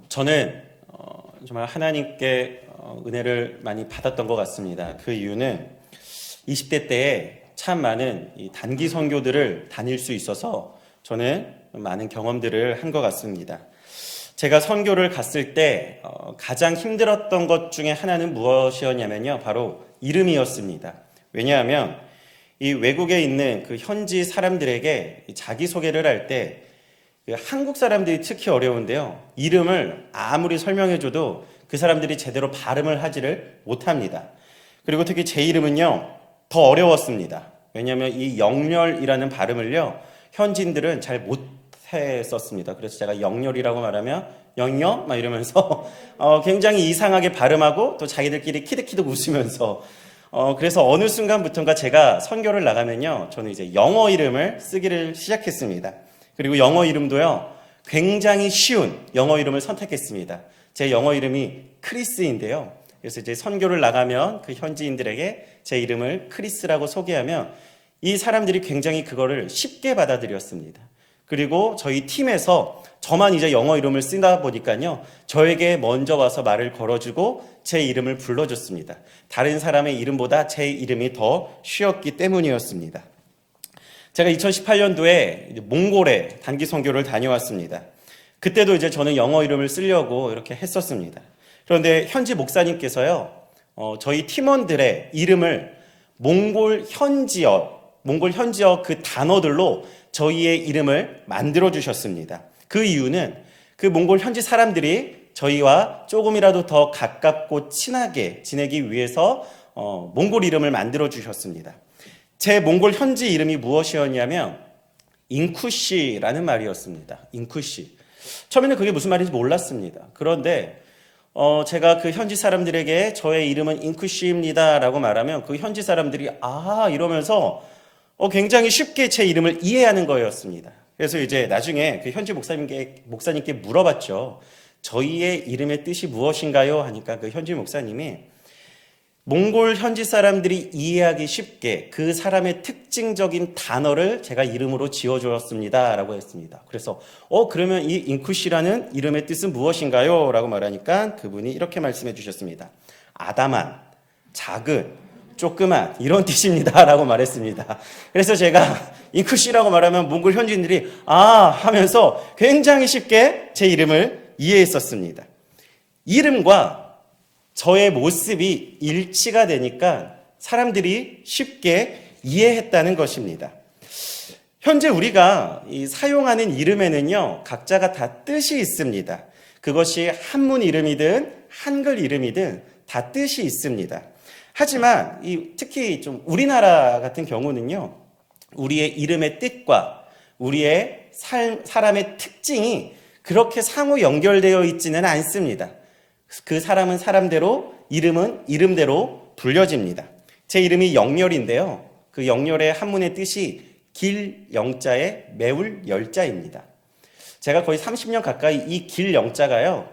저는 정말 하나님께 은혜를 많이 받았던 것 같습니다. 그 이유는 20대 때에 참 많은 이 단기 선교들을 다닐 수 있어서 저는 많은 경험들을 한 것 같습니다. 제가 선교를 갔을 때 가장 힘들었던 것 중에 하나는 무엇이었냐면요, 바로 이름이었습니다. 왜냐하면 이 외국에 있는 그 현지 사람들에게 자기소개를 할 때 한국 사람들이 특히 어려운데요, 이름을 아무리 설명해줘도 그 사람들이 제대로 발음을 하지를 못합니다. 그리고 특히 제 이름은요 더 어려웠습니다. 왜냐하면 이 영렬이라는 발음을요 현지인들은 잘 못했었습니다. 그래서 제가 영렬이라고 말하면 영여 막 이러면서 굉장히 이상하게 발음하고 또 자기들끼리 키득키득 웃으면서 그래서 어느 순간부터인가 제가 선교를 나가면요 저는 이제 영어 이름을 쓰기를 시작했습니다. 그리고 영어 이름도요 굉장히 쉬운 영어 이름을 선택했습니다. 제 영어 이름이 크리스인데요. 그래서 이제 선교를 나가면 그 현지인들에게 제 이름을 크리스라고 소개하면 이 사람들이 굉장히 그거를 쉽게 받아들였습니다. 그리고 저희 팀에서 저만 이제 영어 이름을 쓰다 보니까요 저에게 먼저 와서 말을 걸어주고 제 이름을 불러줬습니다. 다른 사람의 이름보다 제 이름이 더 쉬웠기 때문이었습니다. 제가 2018년도에 몽골에 단기 선교를 다녀왔습니다. 그때도 이제 저는 영어 이름을 쓰려고 이렇게 했었습니다. 그런데 현지 목사님께서요, 저희 팀원들의 이름을 몽골 현지어 그 단어들로 저희의 이름을 만들어 주셨습니다. 그 이유는 그 몽골 현지 사람들이 저희와 조금이라도 더 가깝고 친하게 지내기 위해서 몽골 이름을 만들어 주셨습니다. 제 몽골 현지 이름이 무엇이었냐면 잉쿠시라는 말이었습니다. 잉쿠시. 처음에는 그게 무슨 말인지 몰랐습니다. 그런데 제가 그 현지 사람들에게 저의 이름은 잉쿠시입니다 라고 말하면 그 현지 사람들이 이러면서 굉장히 쉽게 제 이름을 이해하는 거였습니다. 그래서 이제 나중에 그 현지 목사님께 물어봤죠. 저희의 이름의 뜻이 무엇인가요? 하니까 그 현지 목사님이 몽골 현지 사람들이 이해하기 쉽게 그 사람의 특징적인 단어를 제가 이름으로 지어주었습니다 라고 했습니다. 그래서 그러면 이 잉쿠시라는 이름의 뜻은 무엇인가요? 라고 말하니까 그분이 이렇게 말씀해 주셨습니다. 아담한, 작은, 조그만 이런 뜻입니다 라고 말했습니다. 그래서 제가 잉쿠시라고 말하면 몽골 현지인들이 하면서 굉장히 쉽게 제 이름을 이해했었습니다. 이름과 저의 모습이 일치가 되니까 사람들이 쉽게 이해했다는 것입니다. 현재 우리가 사용하는 이름에는요 각자가 다 뜻이 있습니다. 그것이 한문 이름이든 한글 이름이든 다 뜻이 있습니다. 하지만 특히 좀 우리나라 같은 경우는요 우리의 이름의 뜻과 우리의 사람의 특징이 그렇게 상호 연결되어 있지는 않습니다. 그 사람은 사람대로, 이름은 이름대로 불려집니다. 제 이름이 영렬인데요. 그 영렬의 한문의 뜻이 길 영자에 매울 열자입니다. 제가 거의 30년 가까이 이 길 영자가요,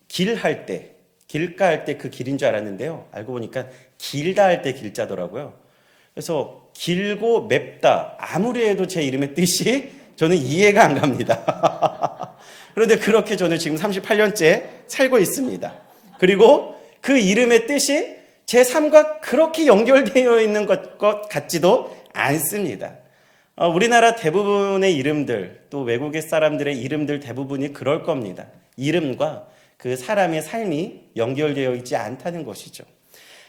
길할 때, 길가 할 때 그 길인 줄 알았는데요. 알고 보니까 길다 할 때 길자더라고요. 그래서 길고 맵다, 아무리 해도 제 이름의 뜻이 저는 이해가 안 갑니다. 그런데 그렇게 저는 지금 38년째 살고 있습니다. 그리고 그 이름의 뜻이 제 삶과 그렇게 연결되어 있는 것 같지도 않습니다. 우리나라 대부분의 이름들, 또 외국의 사람들의 이름들 대부분이 그럴 겁니다. 이름과 그 사람의 삶이 연결되어 있지 않다는 것이죠.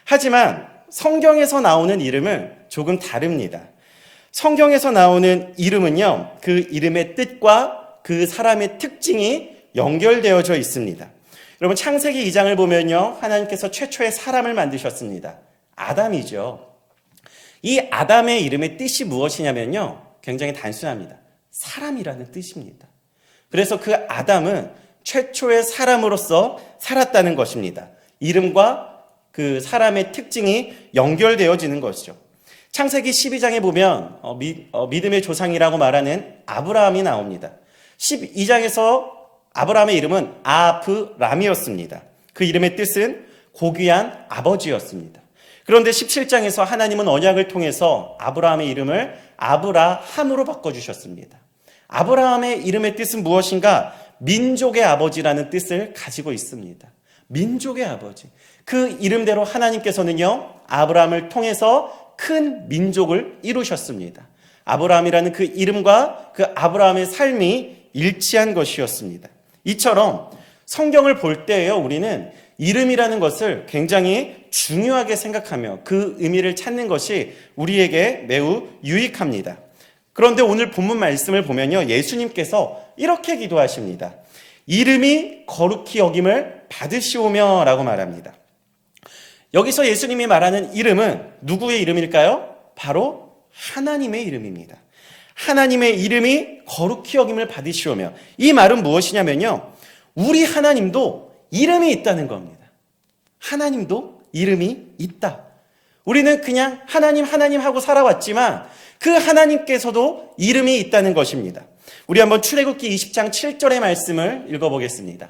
하지만 성경에서 나오는 이름은 조금 다릅니다. 성경에서 나오는 이름은요, 그 이름의 뜻과 그 사람의 특징이 연결되어져 있습니다. 여러분 창세기 2장을 보면요 하나님께서 최초의 사람을 만드셨습니다. 아담이죠. 이 아담의 이름의 뜻이 무엇이냐면요 굉장히 단순합니다. 사람이라는 뜻입니다. 그래서 그 아담은 최초의 사람으로서 살았다는 것입니다. 이름과 그 사람의 특징이 연결되어지는 것이죠. 창세기 12장에 보면 믿음의 조상이라고 말하는 아브라함이 나옵니다. 12장에서 아브라함의 이름은 아브람이었습니다. 그 이름의 뜻은 고귀한 아버지였습니다. 그런데 17장에서 하나님은 언약을 통해서 아브라함의 이름을 아브라함으로 바꿔주셨습니다. 아브라함의 이름의 뜻은 무엇인가? 민족의 아버지라는 뜻을 가지고 있습니다. 민족의 아버지. 그 이름대로 하나님께서는요, 아브라함을 통해서 큰 민족을 이루셨습니다. 아브라함이라는 그 이름과 그 아브라함의 삶이 일치한 것이었습니다. 이처럼 성경을 볼 때에요, 우리는 이름이라는 것을 굉장히 중요하게 생각하며 그 의미를 찾는 것이 우리에게 매우 유익합니다. 그런데 오늘 본문 말씀을 보면요, 예수님께서 이렇게 기도하십니다. 이름이 거룩히 여김을 받으시오며 라고 말합니다. 여기서 예수님이 말하는 이름은 누구의 이름일까요? 바로 하나님의 이름입니다. 하나님의 이름이 거룩히 여김을 받으시오며, 이 말은 무엇이냐면요, 우리 하나님도 이름이 있다는 겁니다. 하나님도 이름이 있다. 우리는 그냥 하나님 하고 살아왔지만 그 하나님께서도 이름이 있다는 것입니다. 우리 한번 출애굽기 20장 7절의 말씀을 읽어보겠습니다.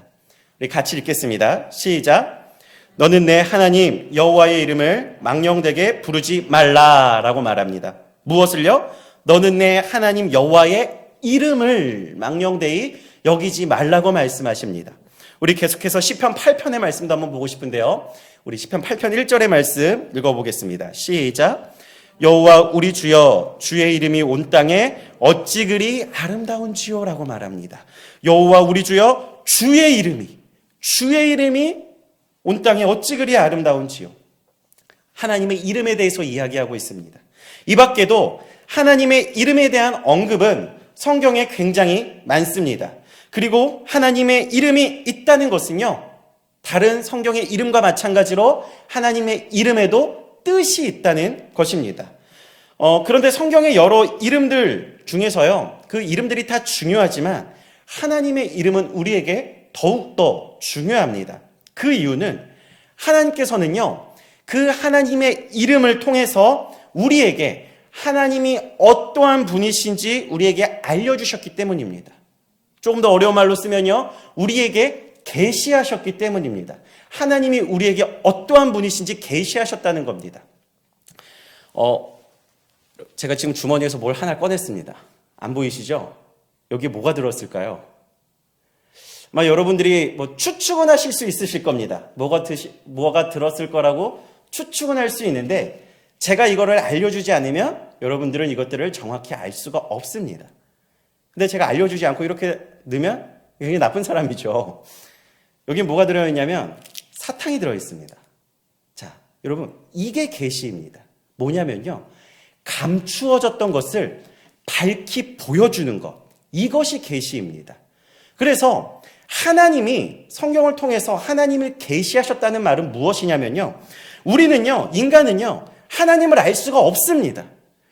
우리 같이 읽겠습니다. 시작. 너는 내 하나님 여호와의 이름을 망령되게 부르지 말라라고 말합니다. 무엇을요? 너는 내 하나님 여호와의 이름을 망령되이 여기지 말라고 말씀하십니다. 우리 계속해서 시편 8편의 말씀도 한번 보고 싶은데요. 우리 시편 8편 1절의 말씀 읽어보겠습니다. 시작. 여호와 우리 주여, 주의 이름이 온 땅에 어찌 그리 아름다운지요라고 말합니다. 여호와 우리 주여, 주의 이름이 온 땅에 어찌 그리 아름다운지요. 하나님의 이름에 대해서 이야기하고 있습니다. 이 밖에도 하나님의 이름에 대한 언급은 성경에 굉장히 많습니다. 그리고 하나님의 이름이 있다는 것은요, 다른 성경의 이름과 마찬가지로 하나님의 이름에도 뜻이 있다는 것입니다. 그런데 성경의 여러 이름들 중에서요, 그 이름들이 다 중요하지만 하나님의 이름은 우리에게 더욱더 중요합니다. 그 이유는 하나님께서는요, 그 하나님의 이름을 통해서 우리에게 하나님이 어떠한 분이신지 우리에게 알려주셨기 때문입니다. 조금 더 어려운 말로 쓰면요, 우리에게 계시하셨기 때문입니다. 하나님이 우리에게 어떠한 분이신지 계시하셨다는 겁니다. 제가 지금 주머니에서 뭘 하나 꺼냈습니다. 안 보이시죠? 여기에 뭐가 들었을까요? 아마 여러분들이 추측은 하실 수 있으실 겁니다. 뭐가 들었을 거라고 추측은 할 수 있는데, 제가 이거를 알려주지 않으면 여러분들은 이것들을 정확히 알 수가 없습니다. 근데 제가 알려주지 않고 이렇게 넣으면 굉장히 나쁜 사람이죠. 여기 뭐가 들어있냐면 사탕이 들어있습니다. 자, 여러분, 이게 계시입니다. 뭐냐면요, 감추어졌던 것을 밝히 보여주는 것, 이것이 계시입니다. 그래서 하나님이 성경을 통해서 하나님을 계시하셨다는 말은 무엇이냐면요, 우리는요, 인간은요, 하나님을 알 수가 없습니다.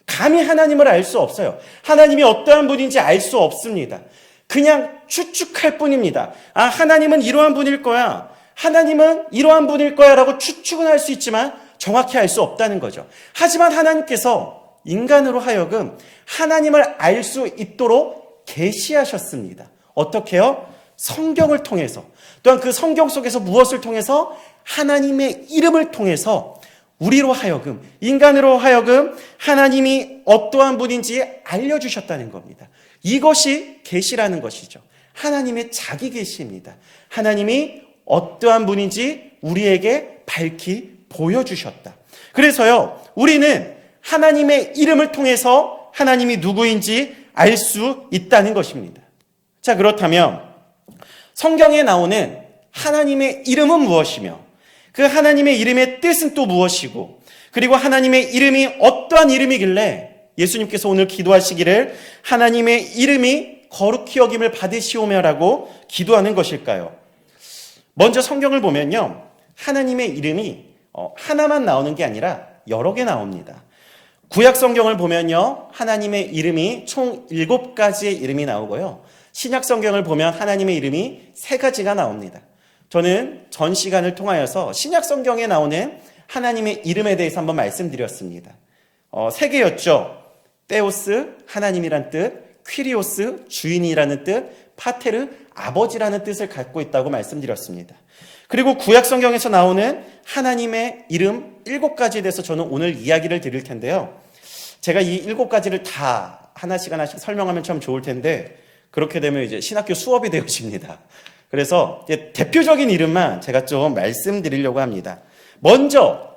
감히 하나님을 알 수 없어요. 하나님이 어떠한 분인지 알 수 없습니다. 그냥 추측할 뿐입니다. 아, 하나님은 이러한 분일 거야, 하나님은 이러한 분일 거야 라고 추측은 할 수 있지만 정확히 알 수 없다는 거죠. 하지만 하나님께서 인간으로 하여금 하나님을 알 수 있도록 계시하셨습니다. 어떻게요? 성경을 통해서, 또한 그 성경 속에서 무엇을 통해서? 하나님의 이름을 통해서 우리로 하여금, 인간으로 하여금 하나님이 어떠한 분인지 알려주셨다는 겁니다. 이것이 계시라는 것이죠. 하나님의 자기 계시입니다. 하나님이 어떠한 분인지 우리에게 밝히 보여주셨다. 그래서요, 우리는 하나님의 이름을 통해서 하나님이 누구인지 알 수 있다는 것입니다. 자, 그렇다면 성경에 나오는 하나님의 이름은 무엇이며, 그 하나님의 이름의 뜻은 또 무엇이고, 그리고 하나님의 이름이 어떠한 이름이길래 예수님께서 오늘 기도하시기를 하나님의 이름이 거룩히 여김을 받으시오며라고 기도하는 것일까요? 먼저 성경을 보면요, 하나님의 이름이 하나만 나오는 게 아니라 여러 개 나옵니다. 구약 성경을 보면요, 하나님의 이름이 총 7가지의 이름이 나오고요, 신약 성경을 보면 하나님의 이름이 3가지가 나옵니다. 저는 전 시간을 통하여서 신약 성경에 나오는 하나님의 이름에 대해서 한번 말씀드렸습니다. 3개였죠. 테오스, 하나님이란 뜻, 퀴리오스, 주인이라는 뜻, 파테르, 아버지라는 뜻을 갖고 있다고 말씀드렸습니다. 그리고 구약 성경에서 나오는 하나님의 이름 7가지에 대해서 저는 오늘 이야기를 드릴 텐데요. 제가 이 7가지를 다 하나씩 설명하면 참 좋을 텐데 그렇게 되면 이제 신학교 수업이 되어집니다. 그래서 이제 대표적인 이름만 제가 좀 말씀드리려고 합니다. 먼저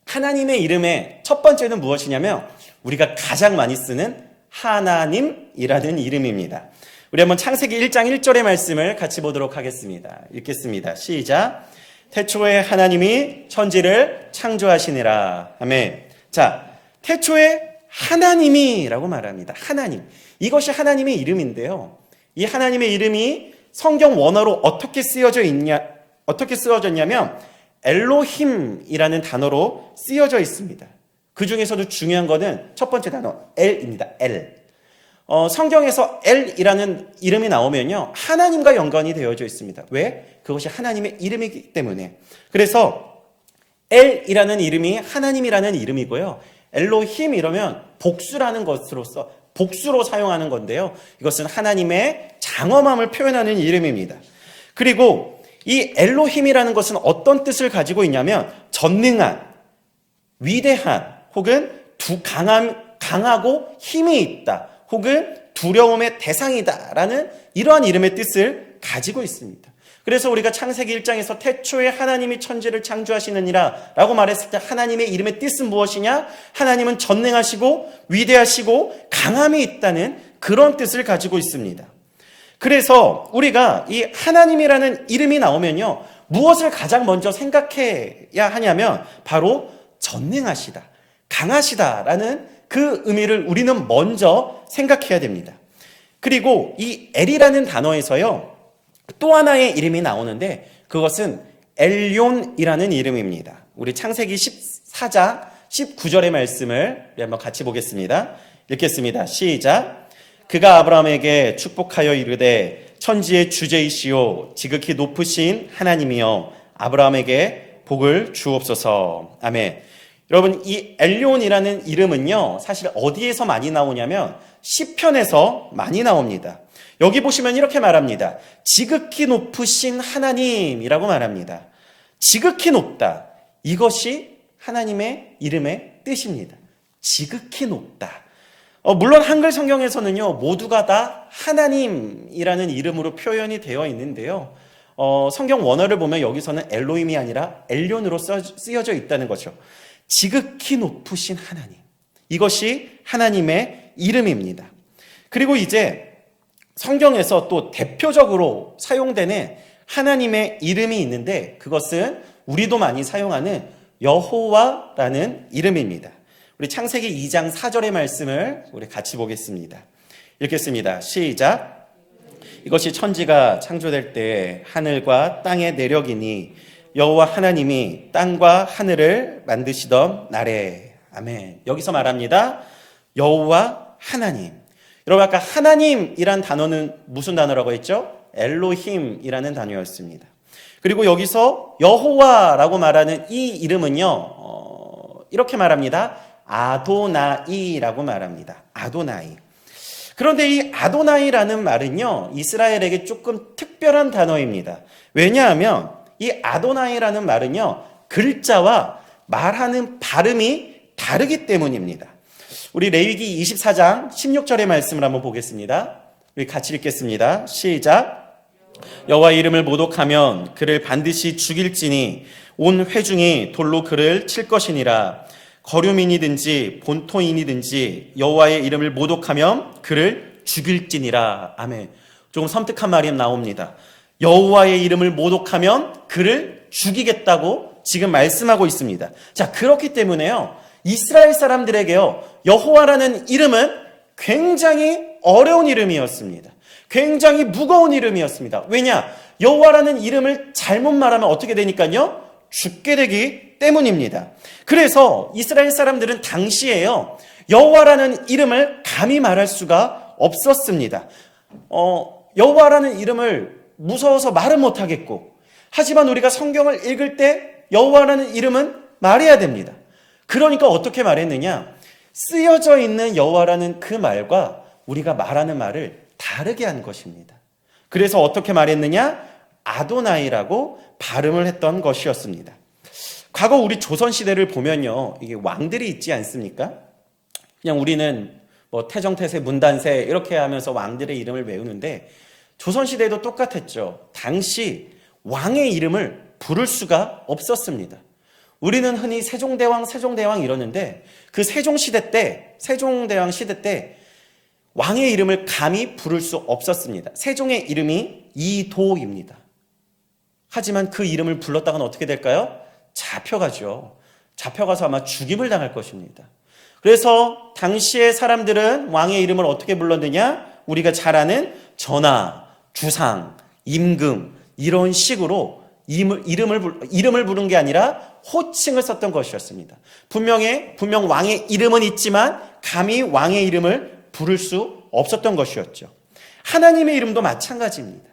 하나님의 이름의 첫 번째는 무엇이냐면 우리가 가장 많이 쓰는 하나님이라는 이름입니다. 우리 한번 창세기 1장 1절의 말씀을 같이 보도록 하겠습니다. 읽겠습니다. 시작. 태초에 하나님이 천지를 창조하시니라. 아멘. 자, 태초에 하나님이라고 말합니다. 하나님. 이것이 하나님의 이름인데요. 이 하나님의 이름이 성경 원어로 어떻게 쓰여졌냐면 엘로힘이라는 단어로 쓰여져 있습니다. 그 중에서도 중요한 것은 첫 번째 단어 엘입니다. 엘. 성경에서 엘이라는 이름이 나오면요, 하나님과 연관이 되어져 있습니다. 왜? 그것이 하나님의 이름이기 때문에. 그래서 엘이라는 이름이 하나님이라는 이름이고요. 엘로힘 이러면 복수라는 것으로서 복수로 사용하는 건데요. 이것은 하나님의 장엄함을 표현하는 이름입니다. 그리고 이 엘로힘이라는 것은 어떤 뜻을 가지고 있냐면 전능한, 위대한, 혹은 강하고 힘이 있다, 혹은 두려움의 대상이다라는 이러한 이름의 뜻을 가지고 있습니다. 그래서 우리가 창세기 1장에서 태초에 하나님이 천지를 창조하시느니라 라고 말했을 때 하나님의 이름의 뜻은 무엇이냐? 하나님은 전능하시고 위대하시고 강함이 있다는 그런 뜻을 가지고 있습니다. 그래서 우리가 이 하나님이라는 이름이 나오면요, 무엇을 가장 먼저 생각해야 하냐면 바로 전능하시다, 강하시다라는 그 의미를 우리는 먼저 생각해야 됩니다. 그리고 이 엘이라는 단어에서요, 또 하나의 이름이 나오는데 그것은 엘욘이라는 이름입니다. 우리 창세기 14장 19절의 말씀을 한번 같이 보겠습니다. 읽겠습니다. 시작. 그가 아브라함에게 축복하여 이르되 천지의 주제이시오 지극히 높으신 하나님이여 아브라함에게 복을 주옵소서. 아멘. 여러분, 이 엘론이라는 이름은요, 사실 어디에서 많이 나오냐면 시편에서 많이 나옵니다. 여기 보시면 이렇게 말합니다. 지극히 높으신 하나님이라고 말합니다. 지극히 높다, 이것이 하나님의 이름의 뜻입니다. 지극히 높다. 물론 한글 성경에서는요, 모두가 다 하나님이라는 이름으로 표현이 되어 있는데요, 성경 원어를 보면 여기서는 엘로힘이 아니라 엘론으로 쓰여져 있다는 거죠. 지극히 높으신 하나님, 이것이 하나님의 이름입니다. 그리고 이제 성경에서 또 대표적으로 사용되는 하나님의 이름이 있는데 그것은 우리도 많이 사용하는 여호와라는 이름입니다. 우리 창세기 2장 4절의 말씀을 우리 같이 보겠습니다. 읽겠습니다. 시작. 이것이 천지가 창조될 때 하늘과 땅의 내력이니 여호와 하나님이 땅과 하늘을 만드시던 날에. 아멘. 여기서 말합니다. 여호와 하나님. 여러분, 아까 하나님이란 단어는 무슨 단어라고 했죠? 엘로힘이라는 단어였습니다. 그리고 여기서 여호와라고 말하는 이 이름은요, 이렇게 말합니다. 아도나이라고 말합니다. 아도나이. 그런데 이 아도나이라는 말은요, 이스라엘에게 조금 특별한 단어입니다. 왜냐하면 이 아도나이라는 말은요, 글자와 말하는 발음이 다르기 때문입니다. 우리 레위기 24장 16절의 말씀을 한번 보겠습니다. 우리 같이 읽겠습니다. 시작. 여호와의 이름을 모독하면 그를 반드시 죽일지니 온 회중이 돌로 그를 칠 것이니라. 거류민이든지 본토인이든지 여호와의 이름을 모독하면 그를 죽일지니라. 아멘. 조금 섬뜩한 말이 나옵니다. 여호와의 이름을 모독하면 그를 죽이겠다고 지금 말씀하고 있습니다. 자, 그렇기 때문에요, 이스라엘 사람들에게요, 여호와라는 이름은 굉장히 어려운 이름이었습니다. 굉장히 무거운 이름이었습니다. 왜냐? 여호와라는 이름을 잘못 말하면 어떻게 되니까요? 죽게 되기 때문입니다. 그래서 이스라엘 사람들은 당시에요, 여호와라는 이름을 감히 말할 수가 없었습니다. 여호와라는 이름을 무서워서 말은 못하겠고, 하지만 우리가 성경을 읽을 때 여호와라는 이름은 말해야 됩니다. 그러니까 어떻게 말했느냐? 쓰여져 있는 여호와라는 그 말과 우리가 말하는 말을 다르게 한 것입니다. 그래서 어떻게 말했느냐? 아도나이라고 발음을 했던 것이었습니다. 과거 우리 조선시대를 보면요, 이게 왕들이 있지 않습니까? 그냥 우리는 뭐 태정태세, 문단세 이렇게 하면서 왕들의 이름을 외우는데 조선시대에도 똑같았죠. 당시 왕의 이름을 부를 수가 없었습니다. 우리는 흔히 세종대왕, 세종대왕 이러는데 그 세종시대 때, 세종대왕 시대 때 왕의 이름을 감히 부를 수 없었습니다. 세종의 이름이 이도입니다. 하지만 그 이름을 불렀다가는 어떻게 될까요? 잡혀가죠. 잡혀가서 아마 죽임을 당할 것입니다. 그래서 당시의 사람들은 왕의 이름을 어떻게 불렀느냐? 우리가 잘 아는 전하, 주상, 임금 이런 식으로 이름을 부른 게 아니라 호칭을 썼던 것이었습니다. 분명 왕의 이름은 있지만 감히 왕의 이름을 부를 수 없었던 것이었죠. 하나님의 이름도 마찬가지입니다.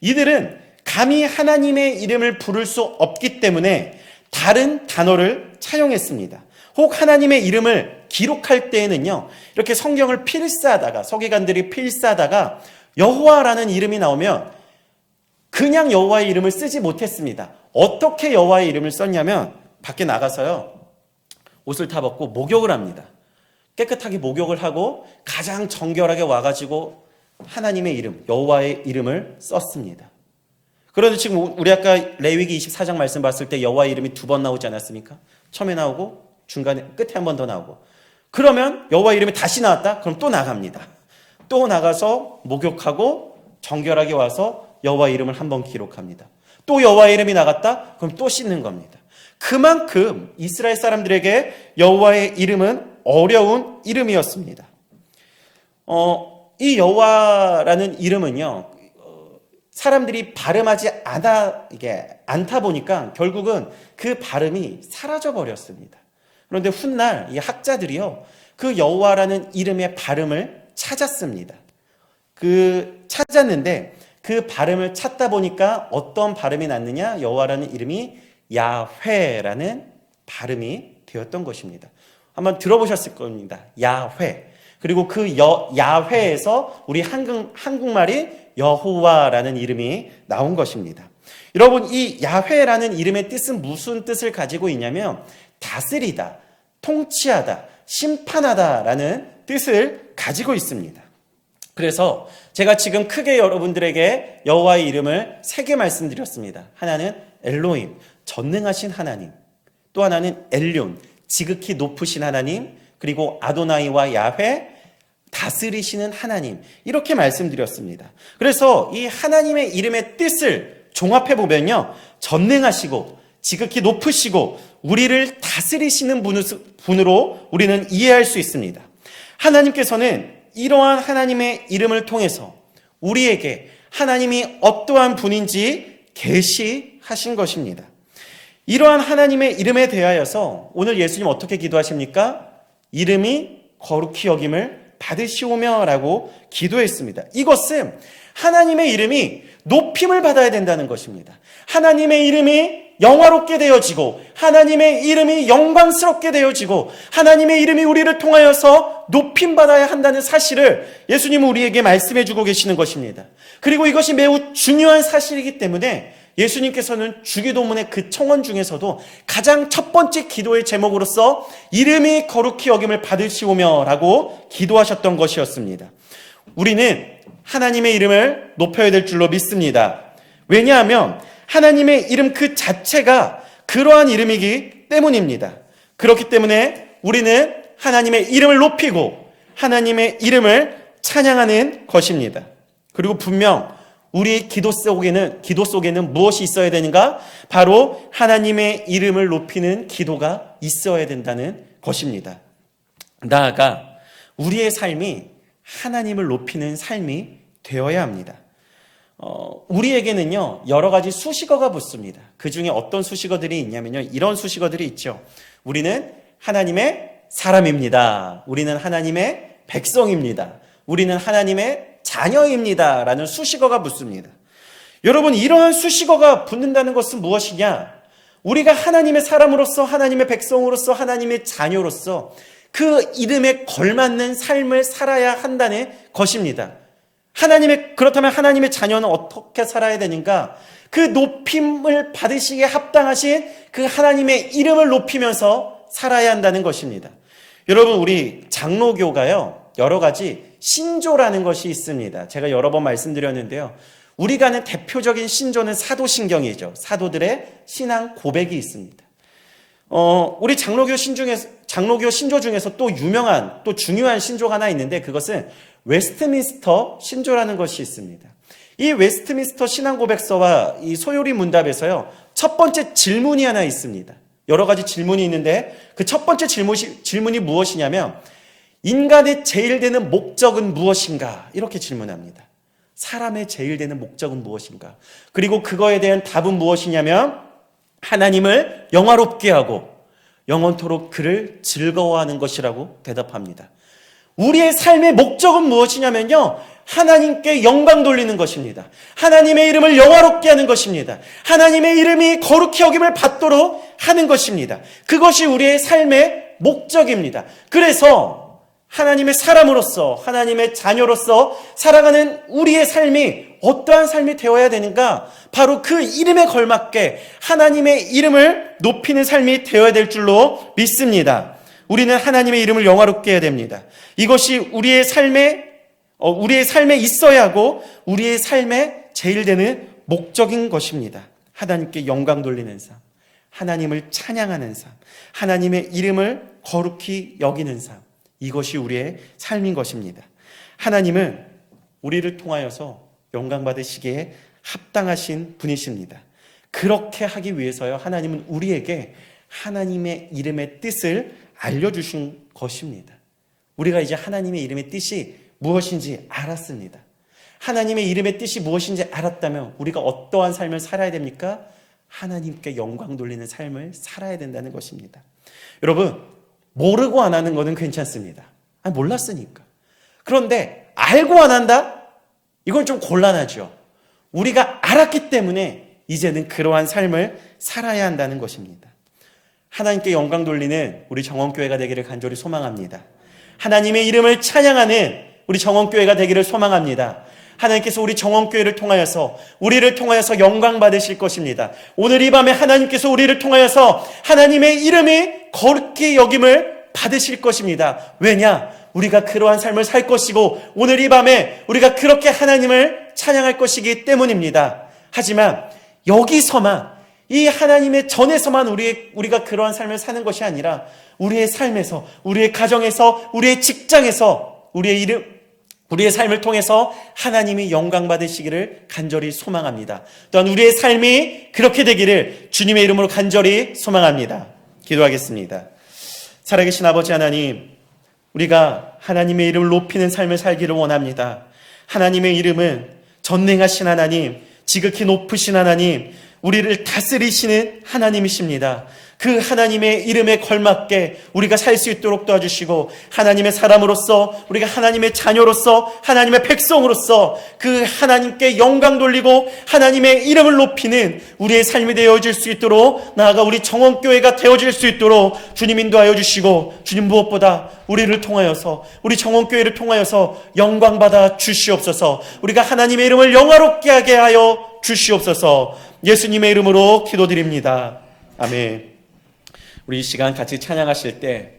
이들은 감히 하나님의 이름을 부를 수 없기 때문에 다른 단어를 차용했습니다. 혹 하나님의 이름을 기록할 때에는요, 이렇게 성경을 필사하다가, 서기관들이 필사하다가 여호와라는 이름이 나오면 그냥 여호와의 이름을 쓰지 못했습니다. 어떻게 여호와의 이름을 썼냐면 밖에 나가서요, 옷을 다 벗고 목욕을 합니다. 깨끗하게 목욕을 하고 가장 정결하게 와가지고 하나님의 이름, 여호와의 이름을 썼습니다. 그런데 지금 우리 아까 레위기 24장 말씀 봤을 때 여호와의 이름이 2번 나오지 않았습니까? 처음에 나오고 중간에 끝에 한 번 더 나오고. 그러면 여호와의 이름이 다시 나왔다? 그럼 또 나갑니다. 또 나가서 목욕하고 정결하게 와서 여호와의 이름을 한 번 기록합니다. 또 여호와의 이름이 나갔다? 그럼 또 씻는 겁니다. 그만큼 이스라엘 사람들에게 여호와의 이름은 어려운 이름이었습니다. 이 여호와라는 이름은요, 사람들이 발음하지 않다 보니까 결국은 그 발음이 사라져 버렸습니다. 그런데 훗날 이 학자들이요, 그 여호와라는 이름의 발음을 찾았습니다. 찾았는데 그 발음을 찾다 보니까 어떤 발음이 났느냐? 여호와라는 이름이 야훼라는 발음이 되었던 것입니다. 한번 들어보셨을 겁니다. 야훼. 그리고 그 야훼에서 우리 한국말이 여호와라는 이름이 나온 것입니다. 여러분, 이 야훼라는 이름의 뜻은 무슨 뜻을 가지고 있냐면 다스리다, 통치하다, 심판하다라는 뜻을 가지고 있습니다. 그래서 제가 지금 크게 여러분들에게 여호와의 이름을 3개 말씀드렸습니다. 하나는 엘로힘, 전능하신 하나님. 또 하나는 엘륜, 지극히 높으신 하나님. 그리고 아도나이와 야훼, 다스리시는 하나님. 이렇게 말씀드렸습니다. 그래서 이 하나님의 이름의 뜻을 종합해 보면요, 전능하시고 지극히 높으시고 우리를 다스리시는 분으로 우리는 이해할 수 있습니다. 하나님께서는 이러한 하나님의 이름을 통해서 우리에게 하나님이 어떠한 분인지 계시하신 것입니다. 이러한 하나님의 이름에 대하여서 오늘 예수님 어떻게 기도하십니까? 이름이 거룩히 여김을 받으시오며 라고 기도했습니다. 이것은 하나님의 이름이 높임을 받아야 된다는 것입니다. 하나님의 이름이 영화롭게 되어지고 하나님의 이름이 영광스럽게 되어지고 하나님의 이름이 우리를 통하여서 높임받아야 한다는 사실을 예수님은 우리에게 말씀해 주고 계시는 것입니다. 그리고 이것이 매우 중요한 사실이기 때문에 예수님께서는 주기도문의 그 청원 중에서도 가장 첫 번째 기도의 제목으로서 이름이 거룩히 여김을 받으시오며 라고 기도하셨던 것이었습니다. 우리는 하나님의 이름을 높여야 될 줄로 믿습니다. 왜냐하면 하나님의 이름 그 자체가 그러한 이름이기 때문입니다. 그렇기 때문에 우리는 하나님의 이름을 높이고 하나님의 이름을 찬양하는 것입니다. 그리고 분명 우리 기도 속에는 무엇이 있어야 되는가? 바로 하나님의 이름을 높이는 기도가 있어야 된다는 것입니다. 나아가 우리의 삶이 하나님을 높이는 삶이 되어야 합니다. 우리에게는요, 여러 가지 수식어가 붙습니다. 그 중에 어떤 수식어들이 있냐면요, 이런 수식어들이 있죠. 우리는 하나님의 사람입니다. 우리는 하나님의 백성입니다. 우리는 하나님의 자녀입니다. 라는 수식어가 붙습니다. 여러분, 이러한 수식어가 붙는다는 것은 무엇이냐? 우리가 하나님의 사람으로서, 하나님의 백성으로서, 하나님의 자녀로서 그 이름에 걸맞는 삶을 살아야 한다는 것입니다. 그렇다면 하나님의 자녀는 어떻게 살아야 되는가? 그 높임을 받으시기에 합당하신 그 하나님의 이름을 높이면서 살아야 한다는 것입니다. 여러분, 우리 장로교가요, 여러 가지 신조라는 것이 있습니다. 제가 여러 번 말씀드렸는데요. 우리가 아는 대표적인 신조는 사도신경이죠. 사도들의 신앙 고백이 있습니다. 우리 장로교 신조 중에서 또 유명한, 또 중요한 신조가 하나 있는데 그것은 웨스트민스터 신조라는 것이 있습니다. 이 웨스트민스터 신앙 고백서와 이 소요리 문답에서요, 첫 번째 질문이 하나 있습니다. 여러 가지 질문이 있는데 그 첫 번째 질문이 무엇이냐면 인간의 제일 되는 목적은 무엇인가? 이렇게 질문합니다. 사람의 제일 되는 목적은 무엇인가? 그리고 그거에 대한 답은 무엇이냐면 하나님을 영화롭게 하고 영원토록 그를 즐거워하는 것이라고 대답합니다. 우리의 삶의 목적은 무엇이냐면요, 하나님께 영광 돌리는 것입니다. 하나님의 이름을 영화롭게 하는 것입니다. 하나님의 이름이 거룩히 여김을 받도록 하는 것입니다. 그것이 우리의 삶의 목적입니다. 그래서 하나님의 사람으로서, 하나님의 자녀로서 살아가는 우리의 삶이 어떠한 삶이 되어야 되는가? 바로 그 이름에 걸맞게 하나님의 이름을 높이는 삶이 되어야 될 줄로 믿습니다. 우리는 하나님의 이름을 영화롭게 해야 됩니다. 이것이 우리의 삶에 있어야 하고 우리의 삶의 제일 되는 목적인 것입니다. 하나님께 영광 돌리는 삶, 하나님을 찬양하는 삶, 하나님의 이름을 거룩히 여기는 삶, 이것이 우리의 삶인 것입니다. 하나님은 우리를 통하여서 영광 받으시기에 합당하신 분이십니다. 그렇게 하기 위해서요, 하나님은 우리에게 하나님의 이름의 뜻을 알려주신 것입니다. 우리가 이제 하나님의 이름의 뜻이 무엇인지 알았습니다. 하나님의 이름의 뜻이 무엇인지 알았다면 우리가 어떠한 삶을 살아야 됩니까? 하나님께 영광 돌리는 삶을 살아야 된다는 것입니다. 여러분, 모르고 안 하는 것은 괜찮습니다. 몰랐으니까. 그런데 알고 안 한다? 이건 좀 곤란하죠. 우리가 알았기 때문에 이제는 그러한 삶을 살아야 한다는 것입니다. 하나님께 영광 돌리는 우리 정원교회가 되기를 간절히 소망합니다. 하나님의 이름을 찬양하는 우리 정원교회가 되기를 소망합니다. 하나님께서 우리 정원교회를 통하여서 우리를 통하여서 영광 받으실 것입니다. 오늘 이 밤에 하나님께서 우리를 통하여서 하나님의 이름이 거룩히 여김을 받으실 것입니다. 왜냐? 우리가 그러한 삶을 살 것이고 오늘 이 밤에 우리가 그렇게 하나님을 찬양할 것이기 때문입니다. 하지만 여기서만, 이 하나님의 전에서만 우리가 그러한 삶을 사는 것이 아니라 우리의 삶에서, 우리의 가정에서, 우리의 직장에서, 우리의 삶을 통해서 하나님이 영광 받으시기를 간절히 소망합니다. 또한 우리의 삶이 그렇게 되기를 주님의 이름으로 간절히 소망합니다. 기도하겠습니다. 살아계신 아버지 하나님, 우리가 하나님의 이름을 높이는 삶을 살기를 원합니다. 하나님의 이름은 전능하신 하나님, 지극히 높으신 하나님, 우리를 다스리시는 하나님이십니다. 그 하나님의 이름에 걸맞게 우리가 살 수 있도록 도와주시고 하나님의 사람으로서, 우리가 하나님의 자녀로서, 하나님의 백성으로서 그 하나님께 영광 돌리고 하나님의 이름을 높이는 우리의 삶이 되어질 수 있도록, 나아가 우리 정원교회가 되어질 수 있도록 주님 인도하여 주시고, 주님 무엇보다 우리를 통하여서, 우리 정원교회를 통하여서 영광 받아 주시옵소서. 우리가 하나님의 이름을 영화롭게 하게 하여 주시옵소서. 예수님의 이름으로 기도드립니다. 아멘. 우리 이 시간 같이 찬양하실 때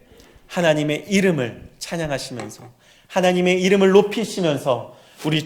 하나님의 이름을 찬양하시면서, 하나님의 이름을 높이시면서 우리